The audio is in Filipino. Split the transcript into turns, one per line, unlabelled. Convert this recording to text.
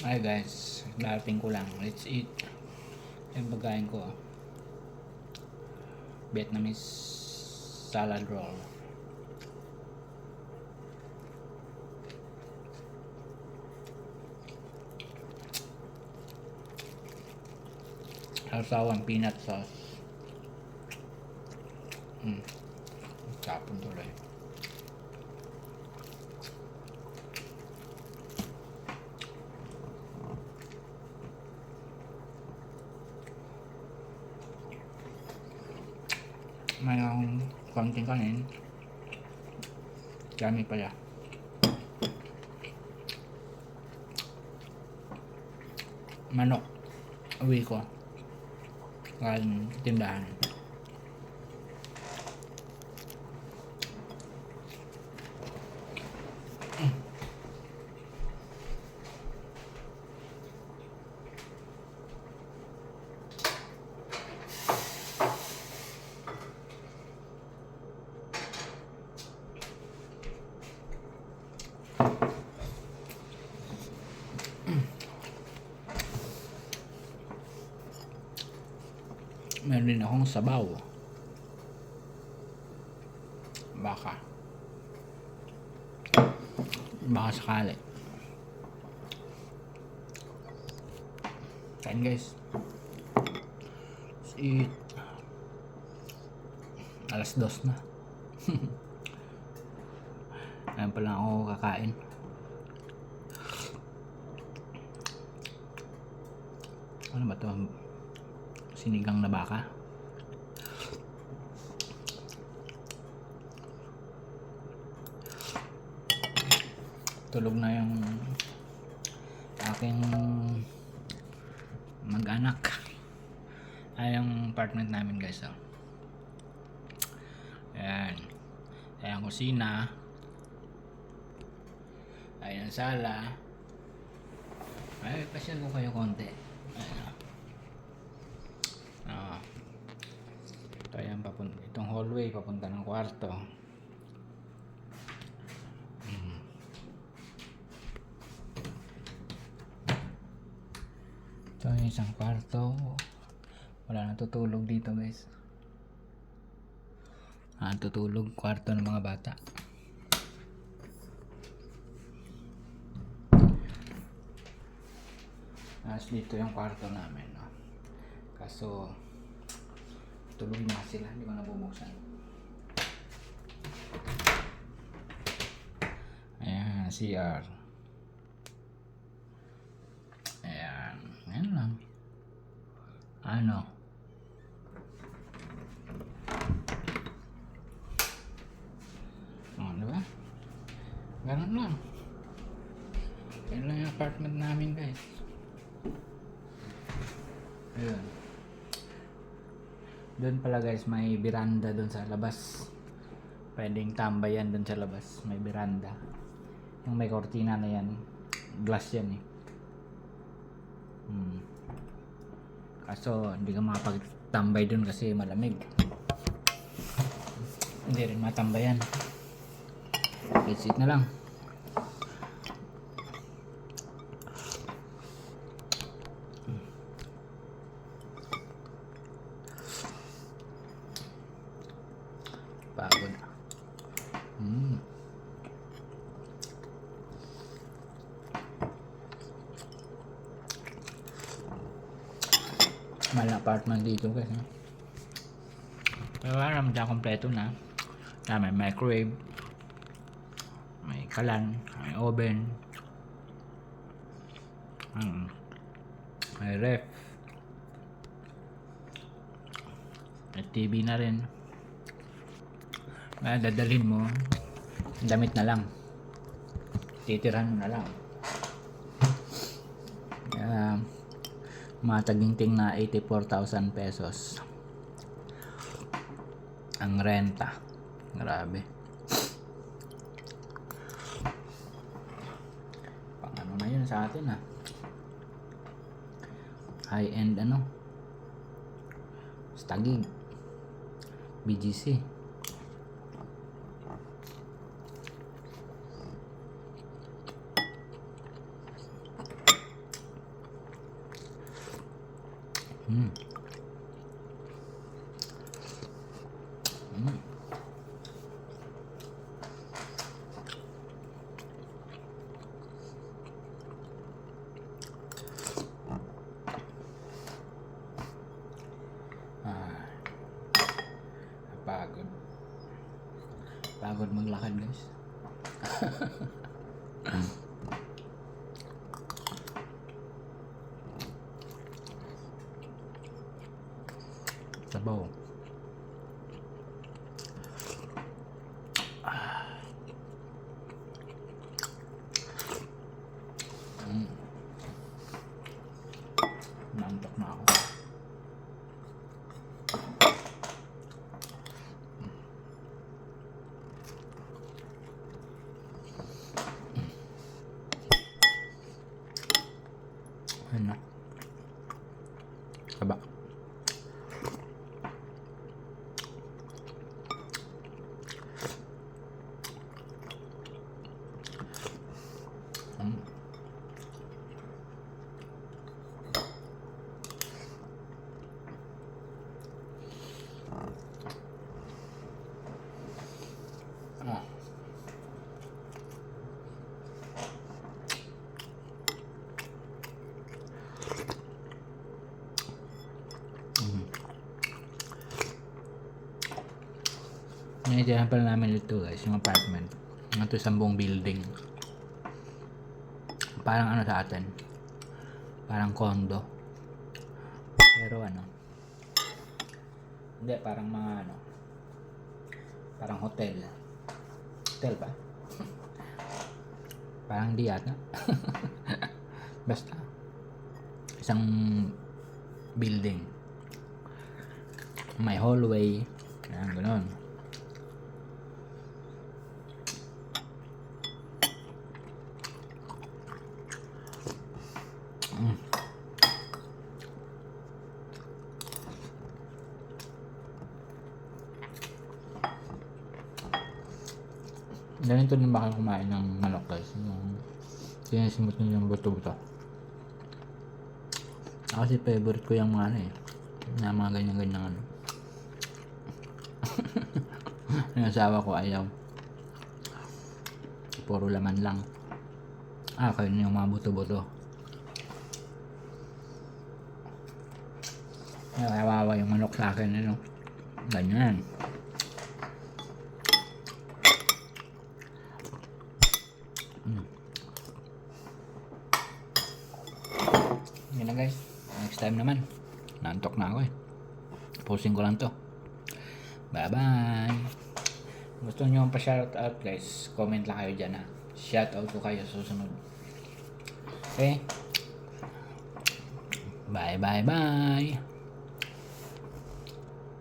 Hi guys, darating ko lang. Let's eat. Yung pagkain ko. Vietnamese salad roll. Sawsawang peanut sauce. Tapon tuloy. May akong konting kanin. Dami pala. Manok. Uwi ko. Galing tindahan. Meron din akong sabaw. Baka sakali. Kain guys. Let's eat. Alas 2 na. Ayan pa lang ako kakain. Ano ba ito? Sinigang na baka. Tulog na yung aking mag-anak. Ay yung apartment namin guys. Ayan. Ayan ang kusina. Ayan ang sala. Ay, pasyal ko kayo konti. Ayan. Ito yan, itong hallway papunta ng kwarto. Ito yung isang kwarto. Wala nang tutulog dito guys. Tutulog kwarto ng mga bata. Dito yung kwarto namin, no? Kaso tulog na sila, hindi ko nabubuksan. Ayan, CR. Ayan, ayan lang. Ano? Diba? Ganun lang. Yan lang yung apartment namin guys. Ayun. Doon pala guys, may veranda doon sa labas. Pwedeng tambayan doon sa labas. May veranda. Yung may kortina na yan. Glass yan eh. Kaso hindi ka makapagtambay doon kasi malamig. Hindi rin matambayan. Let's eat na lang. Pagod. Mahal na apartment dito kasi. Pero alam dyan kompleto na. May microwave, may kalan, may oven, may ref, may TV na rin. Dadalhin mo, damit na lang, titirahan mo na lang. Mga taginting na 84,000 pesos ang renta. Grabe. Pang ano na yun sa atin high end Stagig, BGC. Nakakapagod maglakad guys. Sabaw. Naantok na ako. Ano? Saba. Ah. Nangyayari pala namin ito guys, yung apartment. Ito isang buong building. Parang ano sa atin. Parang condo. Pero ano. Hindi, parang mga ano. Parang hotel. Hotel ba? Parang di ata. Basta. Isang building. May hallway. Ayan, gano'n. Ganito din ba kayo kumain ng manok guys? Yung sinisimot nyo yung buto-buto. Ako kasi favorite ko yung mga ano eh. Na mga ganyan-ganyan ano. Yung asawa ko ayaw. Puro laman lang. Kayo na yung mga buto-buto. Kawawa yung manok sa akin ano. Ganyan. Yan na guys. Next time naman. Naantok na ako eh. Posting ko lang to. Bye bye. Gusto nyo pa shoutout guys, comment lang kayo dyan ha. Shoutout ko kayo susunod. Okay. Bye bye bye.